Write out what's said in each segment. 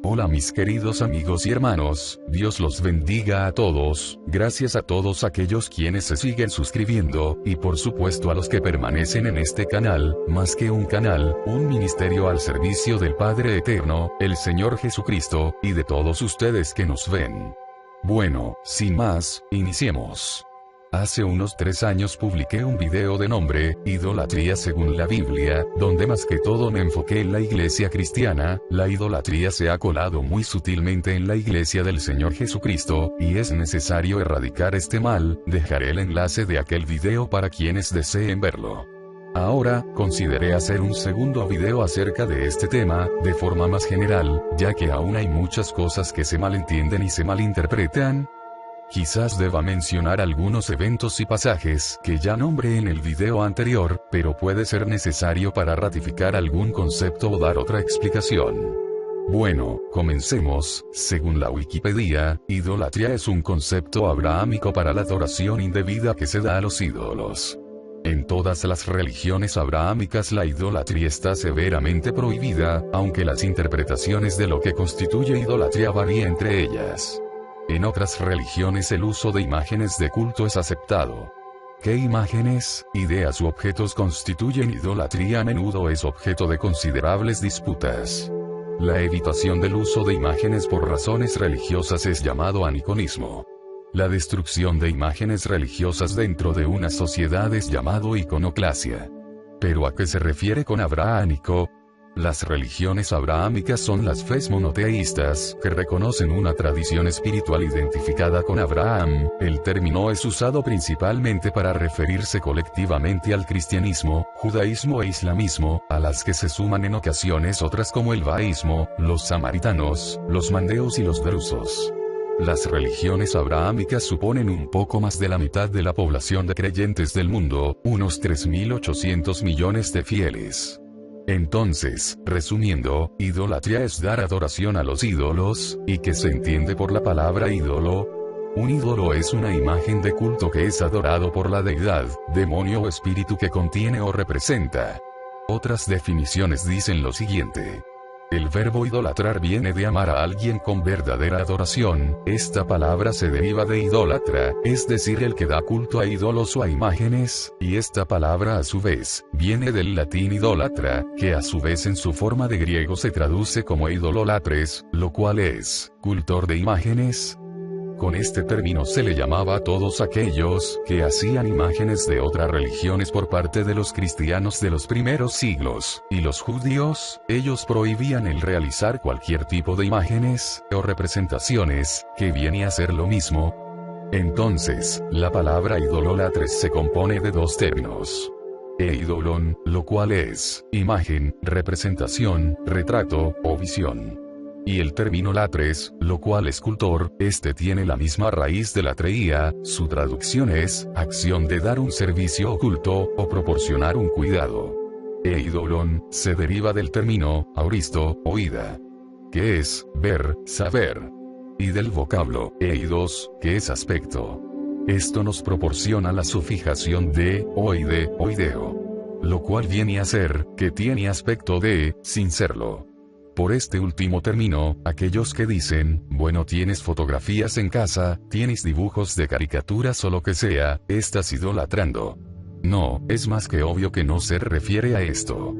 Hola mis queridos amigos y hermanos, Dios los bendiga a todos, gracias a todos aquellos quienes se siguen suscribiendo, y por supuesto a los que permanecen en este canal, más que un canal, un ministerio al servicio del Padre Eterno, el Señor Jesucristo, y de todos ustedes que nos ven. Bueno, sin más, iniciemos. Hace unos 3 años publiqué un video de nombre, Idolatría según la Biblia, donde más que todo me enfoqué en la iglesia cristiana. La idolatría se ha colado muy sutilmente en la iglesia del Señor Jesucristo, y es necesario erradicar este mal. Dejaré el enlace de aquel video para quienes deseen verlo. Ahora, consideré hacer un segundo video acerca de este tema, de forma más general, ya que aún hay muchas cosas que se malentienden y se malinterpretan. Quizás deba mencionar algunos eventos y pasajes que ya nombré en el video anterior, pero puede ser necesario para ratificar algún concepto o dar otra explicación. Bueno, comencemos. Según la Wikipedia, idolatría es un concepto abrahámico para la adoración indebida que se da a los ídolos. En todas las religiones abrahámicas la idolatría está severamente prohibida, aunque las interpretaciones de lo que constituye idolatría varían entre ellas. En otras religiones el uso de imágenes de culto es aceptado. ¿Qué imágenes, ideas u objetos constituyen idolatría? A menudo es objeto de considerables disputas. La evitación del uso de imágenes por razones religiosas es llamado aniconismo. La destrucción de imágenes religiosas dentro de una sociedad es llamado iconoclasia. ¿Pero a qué se refiere con abrahámico? Las religiones abrahámicas son las fes monoteístas, que reconocen una tradición espiritual identificada con Abraham. El término es usado principalmente para referirse colectivamente al cristianismo, judaísmo e islamismo, a las que se suman en ocasiones otras como el baísmo, los samaritanos, los mandeos y los drusos. Las religiones abrahámicas suponen un poco más de la mitad de la población de creyentes del mundo, unos 3.800 millones de fieles. Entonces, resumiendo, idolatría es dar adoración a los ídolos. ¿Y qué se entiende por la palabra ídolo? Un ídolo es una imagen de culto que es adorado por la deidad, demonio o espíritu que contiene o representa. Otras definiciones dicen lo siguiente. El verbo idolatrar viene de amar a alguien con verdadera adoración. Esta palabra se deriva de idólatra, es decir, el que da culto a ídolos o a imágenes, y esta palabra a su vez, viene del latín idólatra, que a su vez en su forma de griego se traduce como idololatres, lo cual es, cultor de imágenes. Con este término se le llamaba a todos aquellos que hacían imágenes de otras religiones por parte de los cristianos de los primeros siglos, y los judíos. Ellos prohibían el realizar cualquier tipo de imágenes, o representaciones, que viene a ser lo mismo. Entonces, la palabra idololatres se compone de dos términos. Eidolon, lo cual es, imagen, representación, retrato, o visión. Y el término latres, lo cual es cultor. Este tiene la misma raíz de latreía. Su traducción es, acción de dar un servicio oculto, o proporcionar un cuidado. Eidolon, se deriva del término, auristo, oída, que es, ver, saber. Y del vocablo, eidos, que es aspecto. Esto nos proporciona la sufijación de, oide, oideo. Lo cual viene a ser, que tiene aspecto de, sin serlo. Por este último término, aquellos que dicen, bueno, tienes fotografías en casa, tienes dibujos de caricaturas o lo que sea, estás idolatrando. No, es más que obvio que no se refiere a esto.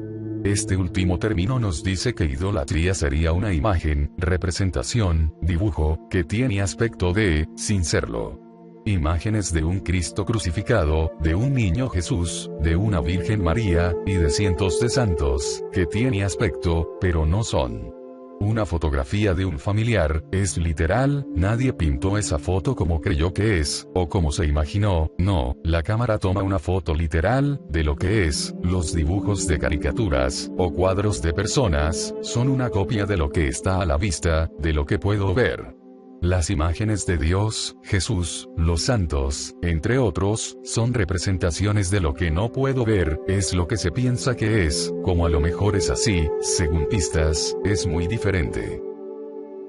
Este último término nos dice que idolatría sería una imagen, representación, dibujo, que tiene aspecto de, sin serlo. Imágenes de un Cristo crucificado, de un niño Jesús, de una Virgen María, y de cientos de santos, que tiene aspecto, pero no son. Una fotografía de un familiar, es literal, nadie pintó esa foto como creyó que es, o como se imaginó. No, la cámara toma una foto literal, de lo que es. Los dibujos de caricaturas, o cuadros de personas, son una copia de lo que está a la vista, de lo que puedo ver. Las imágenes de Dios, Jesús, los santos, entre otros, son representaciones de lo que no puedo ver. Es lo que se piensa que es, como a lo mejor es así, según pistas, es muy diferente.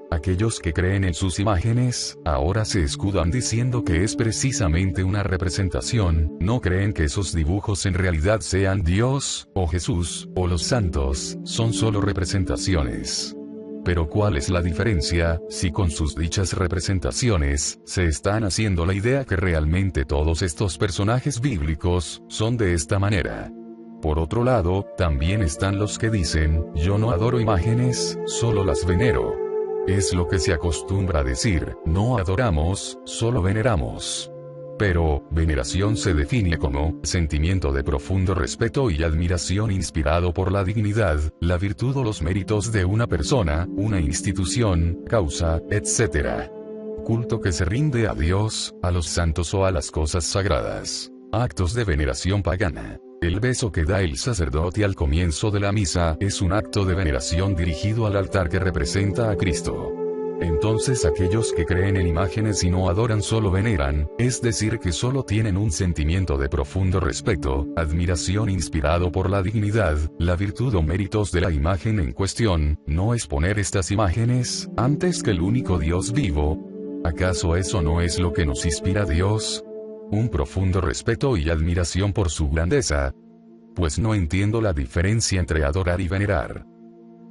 Aquellos que creen en sus imágenes, ahora se escudan diciendo que es precisamente una representación. No creen que esos dibujos en realidad sean Dios, o Jesús, o los santos, son solo representaciones. Pero ¿cuál es la diferencia, si con sus dichas representaciones, se están haciendo la idea que realmente todos estos personajes bíblicos, son de esta manera? Por otro lado, también están los que dicen, yo no adoro imágenes, solo las venero. Es lo que se acostumbra a decir, no adoramos, solo veneramos. Pero, veneración se define como, sentimiento de profundo respeto y admiración inspirado por la dignidad, la virtud o los méritos de una persona, una institución, causa, etc. Culto que se rinde a Dios, a los santos o a las cosas sagradas. Actos de veneración pagana. El beso que da el sacerdote al comienzo de la misa es un acto de veneración dirigido al altar que representa a Cristo. Entonces aquellos que creen en imágenes y no adoran solo veneran, es decir que solo tienen un sentimiento de profundo respeto, admiración inspirado por la dignidad, la virtud o méritos de la imagen en cuestión, no es poner estas imágenes, antes que el único Dios vivo. ¿Acaso eso no es lo que nos inspira Dios? ¿Un profundo respeto y admiración por su grandeza? Pues no entiendo la diferencia entre adorar y venerar.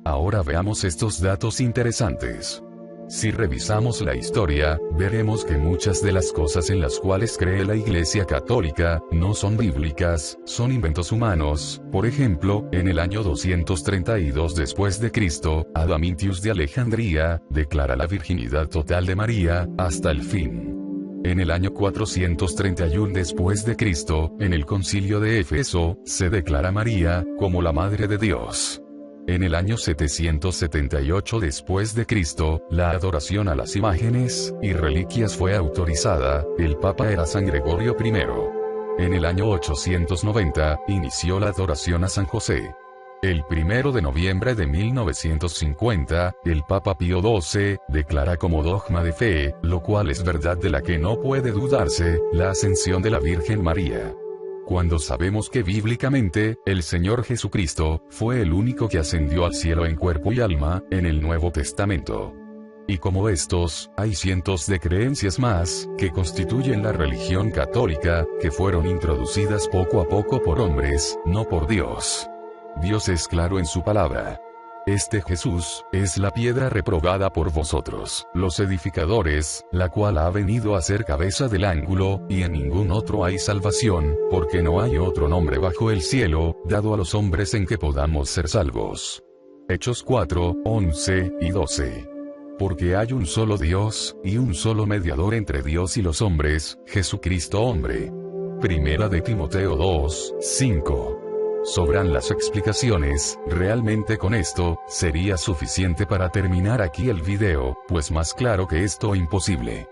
Ahora veamos estos datos interesantes. Si revisamos la historia, veremos que muchas de las cosas en las cuales cree la Iglesia Católica, no son bíblicas, son inventos humanos. Por ejemplo, en el año 232 después de Cristo, Adamintius de Alejandría, declara la virginidad total de María, hasta el fin. En el año 431 después de Cristo, en el Concilio de Éfeso, se declara María, como la Madre de Dios. En el año 778 después de Cristo, la adoración a las imágenes y reliquias fue autorizada, el Papa era San Gregorio I. En el año 890, inició la adoración a San José. El 1 de noviembre de 1950, el Papa Pío XII, declara como dogma de fe, lo cual es verdad de la que no puede dudarse, la ascensión de la Virgen María. Cuando sabemos que bíblicamente, el Señor Jesucristo, fue el único que ascendió al cielo en cuerpo y alma, en el Nuevo Testamento. Y como estos, hay cientos de creencias más, que constituyen la religión católica, que fueron introducidas poco a poco por hombres, no por Dios. Dios es claro en su palabra. Este Jesús, es la piedra reprobada por vosotros, los edificadores, la cual ha venido a ser cabeza del ángulo, y en ningún otro hay salvación, porque no hay otro nombre bajo el cielo, dado a los hombres en que podamos ser salvos. Hechos 4, 11 y 12. Porque hay un solo Dios, y un solo mediador entre Dios y los hombres, Jesucristo hombre. Primera de Timoteo 2, 5. Sobran las explicaciones, realmente con esto, sería suficiente para terminar aquí el video, pues más claro que esto imposible.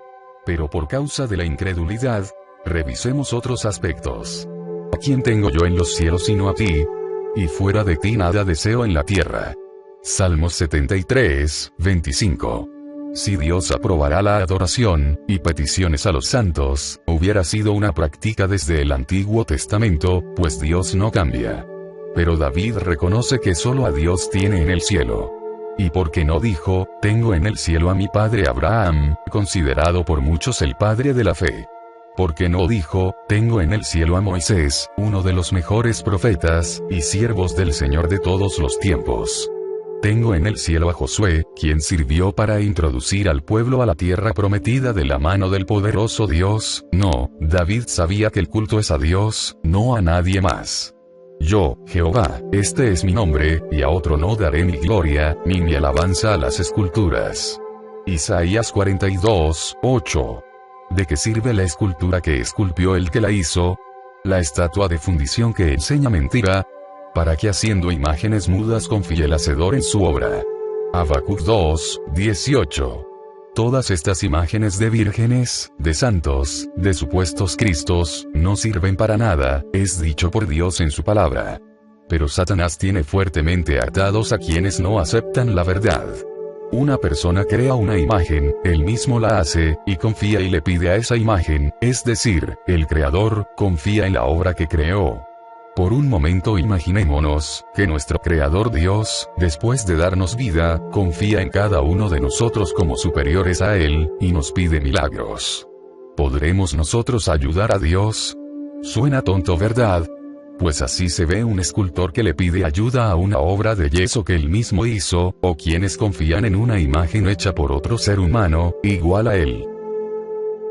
Pero por causa de la incredulidad, revisemos otros aspectos. ¿A quién tengo yo en los cielos sino a ti? Y fuera de ti nada deseo en la tierra. Salmos 73, 25. Si Dios aprobará la adoración, y peticiones a los santos, hubiera sido una práctica desde el Antiguo Testamento, pues Dios no cambia. Pero David reconoce que solo a Dios tiene en el cielo. ¿Y por qué no dijo, tengo en el cielo a mi padre Abraham, considerado por muchos el padre de la fe? ¿Por qué no dijo, tengo en el cielo a Moisés, uno de los mejores profetas, y siervos del Señor de todos los tiempos? Tengo en el cielo a Josué, quien sirvió para introducir al pueblo a la tierra prometida de la mano del poderoso Dios. No, David sabía que el culto es a Dios, no a nadie más. Yo, Jehová, este es mi nombre, y a otro no daré mi gloria, ni mi alabanza a las esculturas. Isaías 42, 8. ¿De qué sirve la escultura que esculpió el que la hizo? La estatua de fundición que enseña mentira. ¿Para qué haciendo imágenes mudas confía el hacedor en su obra? Habacuc 2, 18. Todas estas imágenes de vírgenes, de santos, de supuestos Cristos, no sirven para nada, es dicho por Dios en su palabra. Pero Satanás tiene fuertemente atados a quienes no aceptan la verdad. Una persona crea una imagen, él mismo la hace, y confía y le pide a esa imagen, es decir, el Creador, confía en la obra que creó. Por un momento imaginémonos, que nuestro Creador Dios, después de darnos vida, confía en cada uno de nosotros como superiores a Él, y nos pide milagros. ¿Podremos nosotros ayudar a Dios? Suena tonto, ¿verdad? Pues así se ve un escultor que le pide ayuda a una obra de yeso que él mismo hizo, o quienes confían en una imagen hecha por otro ser humano, igual a él.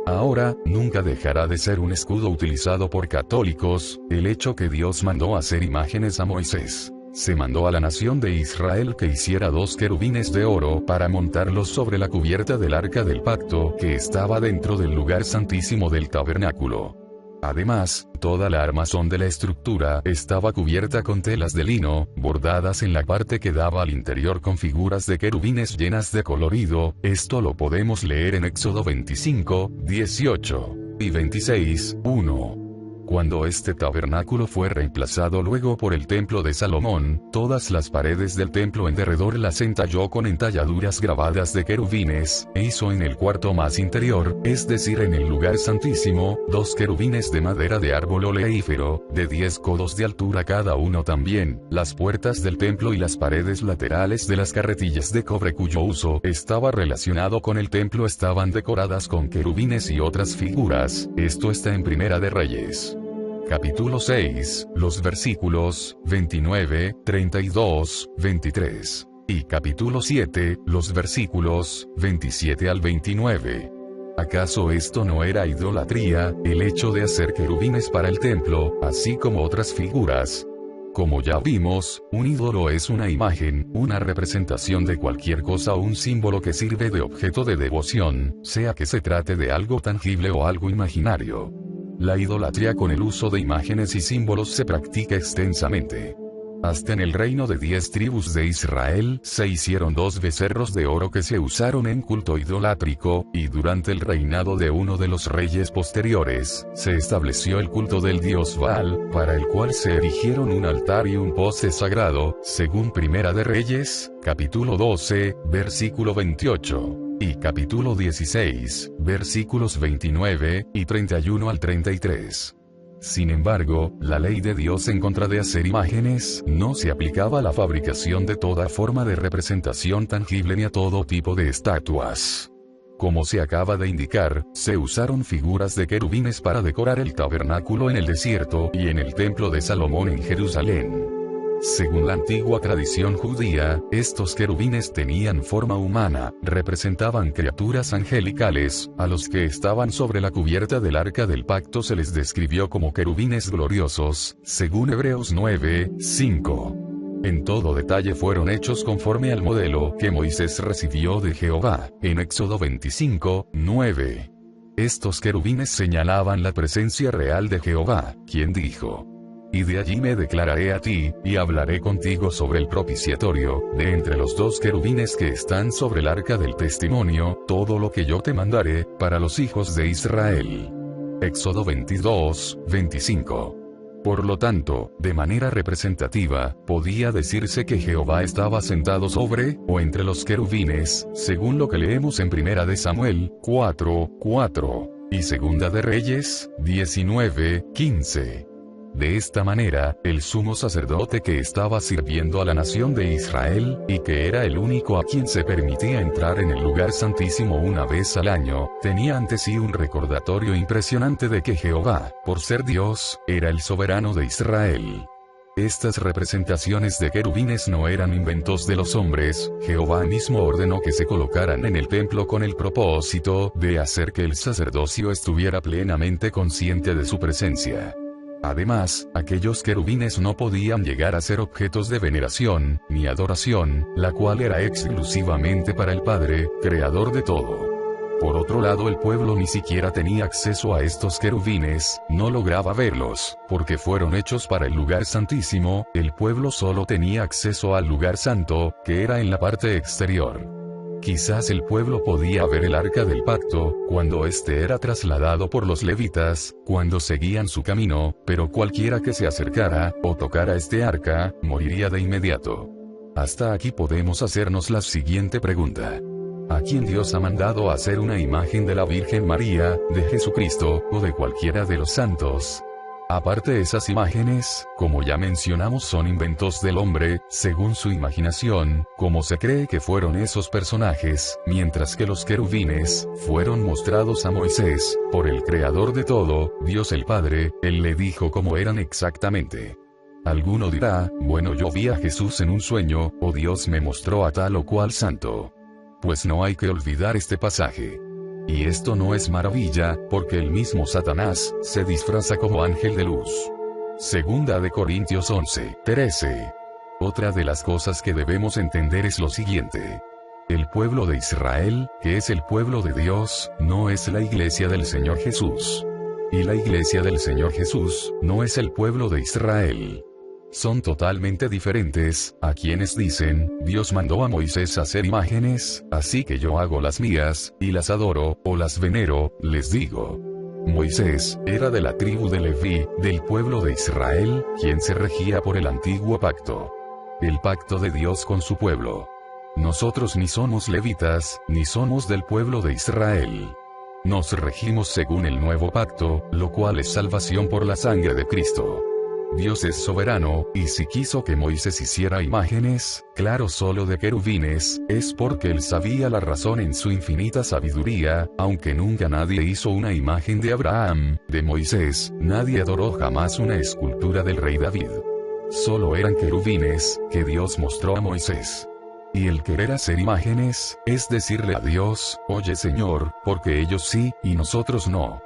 Ahora, nunca dejará de ser un escudo utilizado por católicos, el hecho que Dios mandó hacer imágenes a Moisés. Se mandó a la nación de Israel que hiciera 2 querubines de oro para montarlos sobre la cubierta del arca del pacto que estaba dentro del lugar santísimo del tabernáculo. Además, toda la armazón de la estructura estaba cubierta con telas de lino, bordadas en la parte que daba al interior con figuras de querubines llenas de colorido. Esto lo podemos leer en Éxodo 25, 18 y 26, 1. Cuando este tabernáculo fue reemplazado luego por el templo de Salomón, todas las paredes del templo en derredor las entalló con entalladuras grabadas de querubines, e hizo en el cuarto más interior, es decir en el lugar santísimo, 2 querubines de madera de árbol oleífero, de 10 codos de altura cada uno también. Las puertas del templo y las paredes laterales de las carretillas de cobre cuyo uso estaba relacionado con el templo estaban decoradas con querubines y otras figuras. Esto está en Primera de Reyes. Capítulo 6, los versículos 29, 32, 23. Y capítulo 7, los versículos 27 al 29. ¿Acaso esto no era idolatría, el hecho de hacer querubines para el templo, así como otras figuras? Como ya vimos, un ídolo es una imagen, una representación de cualquier cosa o un símbolo que sirve de objeto de devoción, sea que se trate de algo tangible o algo imaginario. La idolatría con el uso de imágenes y símbolos se practica extensamente. Hasta en el reino de 10 tribus de Israel se hicieron 2 becerros de oro que se usaron en culto idolátrico, y durante el reinado de uno de los reyes posteriores, se estableció el culto del dios Baal, para el cual se erigieron un altar y un poste sagrado, según Primera de Reyes, capítulo 12, versículo 28. Y capítulo 16, versículos 29 y 31 al 33. Sin embargo, la ley de Dios en contra de hacer imágenes no se aplicaba a la fabricación de toda forma de representación tangible ni a todo tipo de estatuas. Como se acaba de indicar, se usaron figuras de querubines para decorar el tabernáculo en el desierto y en el templo de Salomón en Jerusalén. Según la antigua tradición judía, estos querubines tenían forma humana, representaban criaturas angelicales, a los que estaban sobre la cubierta del arca del pacto se les describió como querubines gloriosos, según Hebreos 9, 5. En todo detalle fueron hechos conforme al modelo que Moisés recibió de Jehová, en Éxodo 25, 9. Estos querubines señalaban la presencia real de Jehová, quien dijo: y de allí me declararé a ti, y hablaré contigo sobre el propiciatorio, de entre los 2 querubines que están sobre el arca del testimonio, todo lo que yo te mandaré, para los hijos de Israel. Éxodo 22, 25. Por lo tanto, de manera representativa, podía decirse que Jehová estaba sentado sobre, o entre los querubines, según lo que leemos en Primera de Samuel, 4, 4, y Segunda de Reyes, 19, 15. De esta manera, el sumo sacerdote que estaba sirviendo a la nación de Israel, y que era el único a quien se permitía entrar en el lugar santísimo una vez al año, tenía ante sí un recordatorio impresionante de que Jehová, por ser Dios, era el soberano de Israel. Estas representaciones de querubines no eran inventos de los hombres, Jehová mismo ordenó que se colocaran en el templo con el propósito de hacer que el sacerdocio estuviera plenamente consciente de su presencia. Además, aquellos querubines no podían llegar a ser objetos de veneración, ni adoración, la cual era exclusivamente para el Padre, creador de todo. Por otro lado, el pueblo ni siquiera tenía acceso a estos querubines, no lograba verlos, porque fueron hechos para el lugar santísimo, el pueblo solo tenía acceso al lugar santo, que era en la parte exterior. Quizás el pueblo podía ver el arca del pacto, cuando éste era trasladado por los levitas, cuando seguían su camino, pero cualquiera que se acercara, o tocara este arca, moriría de inmediato. Hasta aquí podemos hacernos la siguiente pregunta: ¿a quién Dios ha mandado a hacer una imagen de la Virgen María, de Jesucristo, o de cualquiera de los santos? Aparte, esas imágenes, como ya mencionamos, son inventos del hombre, según su imaginación, como se cree que fueron esos personajes, mientras que los querubines fueron mostrados a Moisés por el Creador de todo, Dios el Padre. Él le dijo cómo eran exactamente. Alguno dirá, bueno, yo vi a Jesús en un sueño, o Dios me mostró a tal o cual santo. Pues no hay que olvidar este pasaje. Y esto no es maravilla, porque el mismo Satanás se disfraza como ángel de luz. Segunda de Corintios 11:13. Otra de las cosas que debemos entender es lo siguiente. El pueblo de Israel, que es el pueblo de Dios, no es la iglesia del Señor Jesús. Y la iglesia del Señor Jesús no es el pueblo de Israel. Son totalmente diferentes. A quienes dicen, Dios mandó a Moisés a hacer imágenes, así que yo hago las mías, y las adoro, o las venero, les digo. Moisés era de la tribu de Leví, del pueblo de Israel, quien se regía por el antiguo pacto. El pacto de Dios con su pueblo. Nosotros ni somos levitas, ni somos del pueblo de Israel. Nos regimos según el nuevo pacto, lo cual es salvación por la sangre de Cristo. Dios es soberano, y si quiso que Moisés hiciera imágenes, claro, solo de querubines, es porque él sabía la razón en su infinita sabiduría. Aunque nunca nadie hizo una imagen de Abraham, de Moisés, nadie adoró jamás una escultura del rey David. Solo eran querubines, que Dios mostró a Moisés. Y el querer hacer imágenes, es decirle a Dios, oye Señor, porque ellos sí, y nosotros no.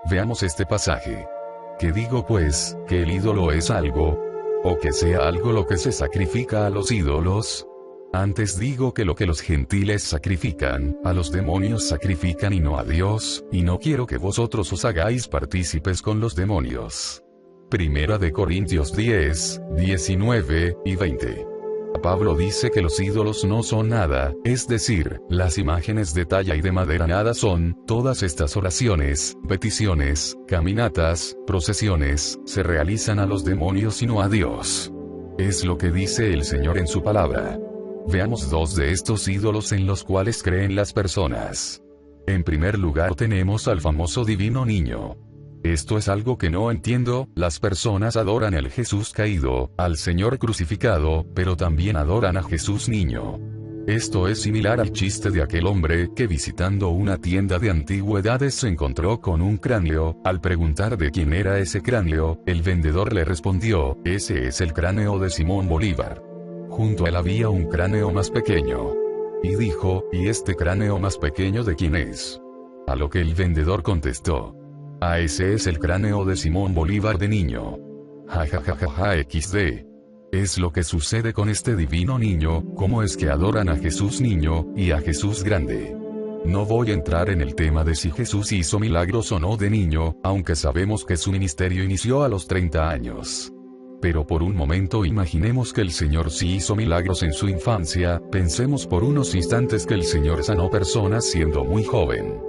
Veamos este pasaje. ¿Qué digo pues, que el ídolo es algo? ¿O que sea algo lo que se sacrifica a los ídolos? Antes digo que lo que los gentiles sacrifican, a los demonios sacrifican y no a Dios, y no quiero que vosotros os hagáis partícipes con los demonios. Primera de Corintios 10, 19 y 20. Pablo dice que los ídolos no son nada, es decir, las imágenes de talla y de madera nada son. Todas estas oraciones, peticiones, caminatas, procesiones, se realizan a los demonios y no a Dios. Es lo que dice el Señor en su palabra. Veamos dos de estos ídolos en los cuales creen las personas. En primer lugar tenemos al famoso divino niño. Esto es algo que no entiendo. Las personas adoran al Jesús caído, al Señor crucificado, pero también adoran a Jesús niño. Esto es similar al chiste de aquel hombre que visitando una tienda de antigüedades se encontró con un cráneo. Al preguntar de quién era ese cráneo, el vendedor le respondió, ese es el cráneo de Simón Bolívar. Junto a él había un cráneo más pequeño. Y dijo, ¿y este cráneo más pequeño de quién es? A lo que el vendedor contestó, ese es el cráneo de Simón Bolívar de niño. Ja ja ja ja ja XD. Es lo que sucede con este divino niño. ¿Cómo es que adoran a Jesús niño, y a Jesús grande? No voy a entrar en el tema de si Jesús hizo milagros o no de niño, aunque sabemos que su ministerio inició a los 30 años. Pero por un momento imaginemos que el Señor sí hizo milagros en su infancia. Pensemos por unos instantes que el Señor sanó personas siendo muy joven.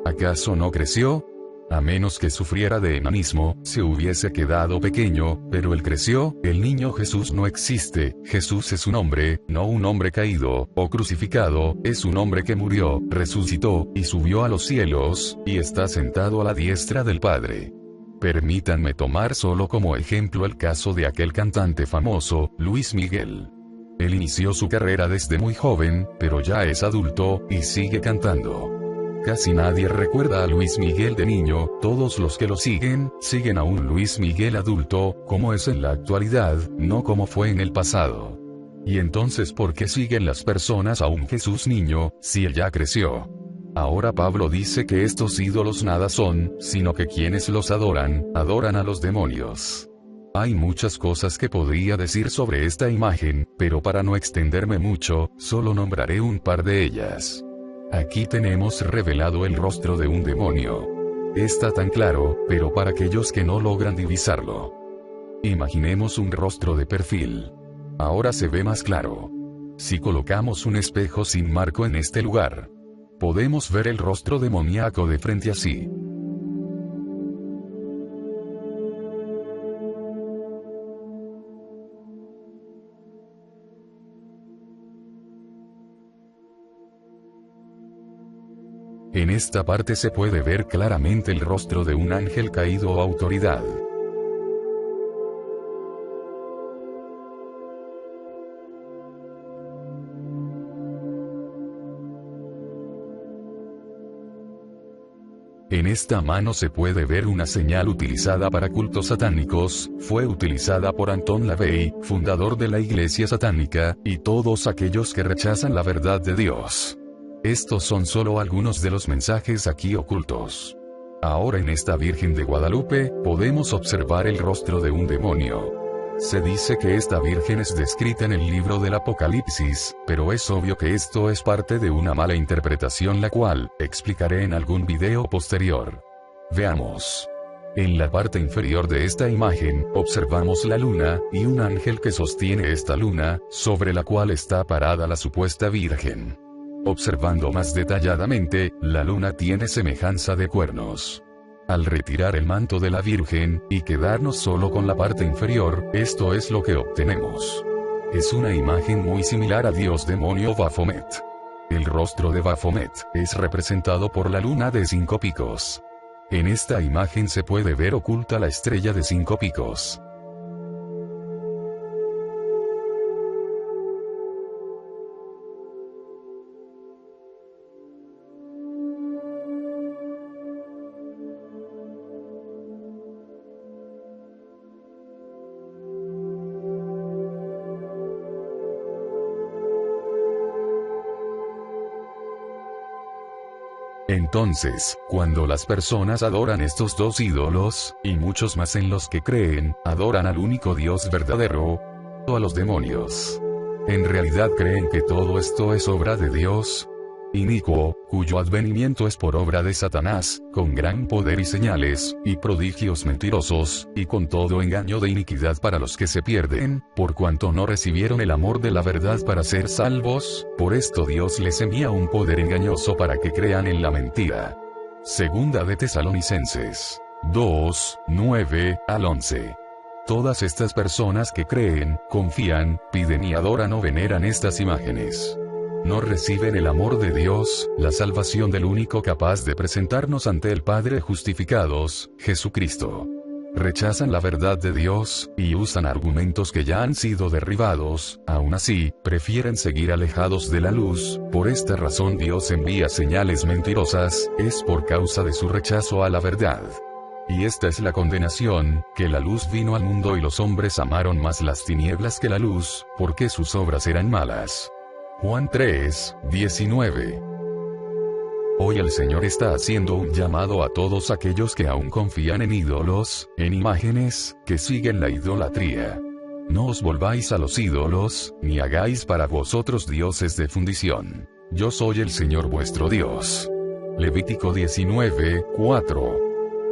¿Acaso no creció? A menos que sufriera de enanismo, se hubiese quedado pequeño, pero él creció. El niño Jesús no existe. Jesús es un hombre, no un hombre caído, o crucificado, es un hombre que murió, resucitó, y subió a los cielos, y está sentado a la diestra del Padre. Permítanme tomar solo como ejemplo el caso de aquel cantante famoso, Luis Miguel. Él inició su carrera desde muy joven, pero ya es adulto, y sigue cantando. Casi nadie recuerda a Luis Miguel de niño. Todos los que lo siguen a un Luis Miguel adulto, como es en la actualidad, no como fue en el pasado. Y entonces, ¿por qué siguen las personas a un Jesús niño, si él ya creció? Ahora Pablo dice que estos ídolos nada son, sino que quienes los adoran a los demonios. Hay muchas cosas que podría decir sobre esta imagen, pero para no extenderme mucho, solo nombraré un par de ellas. Aquí tenemos revelado el rostro de un demonio. Está tan claro, pero para aquellos que no logran divisarlo. Imaginemos un rostro de perfil. Ahora se ve más claro. Si colocamos un espejo sin marco en este lugar, podemos ver el rostro demoníaco de frente así. En esta parte se puede ver claramente el rostro de un ángel caído o autoridad. En esta mano se puede ver una señal utilizada para cultos satánicos, fue utilizada por Anton LaVey, fundador de la Iglesia Satánica, y todos aquellos que rechazan la verdad de Dios. Estos son solo algunos de los mensajes aquí ocultos. Ahora en esta Virgen de Guadalupe, podemos observar el rostro de un demonio. Se dice que esta Virgen es descrita en el libro del Apocalipsis, pero es obvio que esto es parte de una mala interpretación la cual, explicaré en algún video posterior. Veamos. En la parte inferior de esta imagen, observamos la luna, y un ángel que sostiene esta luna, sobre la cual está parada la supuesta Virgen. Observando más detalladamente, la luna tiene semejanza de cuernos. Al retirar el manto de la Virgen, y quedarnos solo con la parte inferior, esto es lo que obtenemos. Es una imagen muy similar a Dios demonio Baphomet. El rostro de Baphomet, es representado por la luna de 5 picos. En esta imagen se puede ver oculta la estrella de 5 picos. Entonces, cuando las personas adoran estos dos ídolos, y muchos más en los que creen, adoran al único Dios verdadero, o a los demonios. En realidad creen que todo esto es obra de Dios inicuo, cuyo advenimiento es por obra de Satanás, con gran poder y señales, y prodigios mentirosos, y con todo engaño de iniquidad para los que se pierden, por cuanto no recibieron el amor de la verdad para ser salvos, por esto Dios les envía un poder engañoso para que crean en la mentira. Segunda de Tesalonicenses 2, 9 al 11. Todas estas personas que creen, confían, piden y adoran o veneran estas imágenes. No reciben el amor de Dios, la salvación del único capaz de presentarnos ante el Padre justificados, Jesucristo. Rechazan la verdad de Dios, y usan argumentos que ya han sido derribados, aún así, prefieren seguir alejados de la luz, por esta razón Dios envía señales mentirosas, es por causa de su rechazo a la verdad. Y esta es la condenación, que la luz vino al mundo y los hombres amaron más las tinieblas que la luz, porque sus obras eran malas. Juan 3, 19. Hoy el Señor está haciendo un llamado a todos aquellos que aún confían en ídolos, en imágenes, que siguen la idolatría. No os volváis a los ídolos, ni hagáis para vosotros dioses de fundición. Yo soy el Señor vuestro Dios. Levítico 19, 4.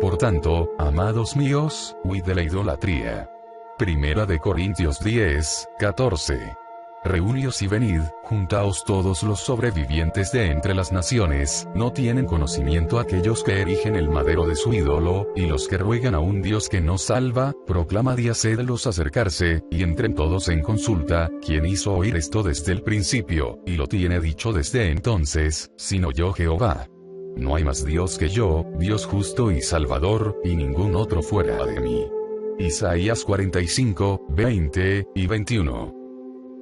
Por tanto, amados míos, huid de la idolatría. Primera de Corintios 10, 14. Reuníos y venid, juntaos todos los sobrevivientes de entre las naciones, no tienen conocimiento aquellos que erigen el madero de su ídolo, y los que ruegan a un Dios que no salva, proclamad y hacedlos acercarse, y entren todos en consulta, quien hizo oír esto desde el principio, y lo tiene dicho desde entonces, sino yo Jehová. No hay más Dios que yo, Dios justo y salvador, y ningún otro fuera de mí. Isaías 45, 20 y 21.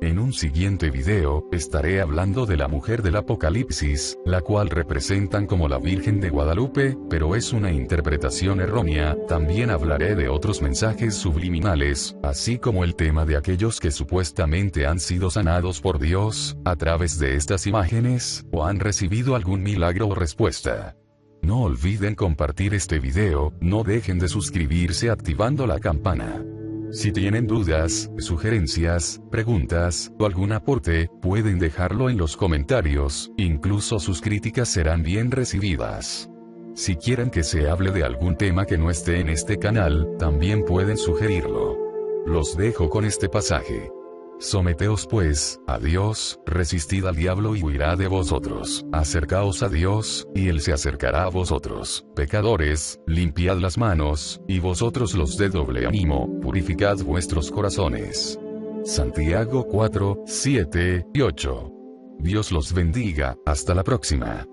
En un siguiente video, estaré hablando de la mujer del Apocalipsis, la cual representan como la Virgen de Guadalupe, pero es una interpretación errónea. También hablaré de otros mensajes subliminales, así como el tema de aquellos que supuestamente han sido sanados por Dios, a través de estas imágenes, o han recibido algún milagro o respuesta. No olviden compartir este video, no dejen de suscribirse activando la campana. Si tienen dudas, sugerencias, preguntas, o algún aporte, pueden dejarlo en los comentarios, incluso sus críticas serán bien recibidas. Si quieren que se hable de algún tema que no esté en este canal, también pueden sugerirlo. Los dejo con este pasaje. Someteos pues, a Dios, resistid al diablo y huirá de vosotros. Acercaos a Dios, y Él se acercará a vosotros. Pecadores, limpiad las manos, y vosotros los de doble ánimo, purificad vuestros corazones. Santiago 4, 7 y 8. Dios los bendiga, hasta la próxima.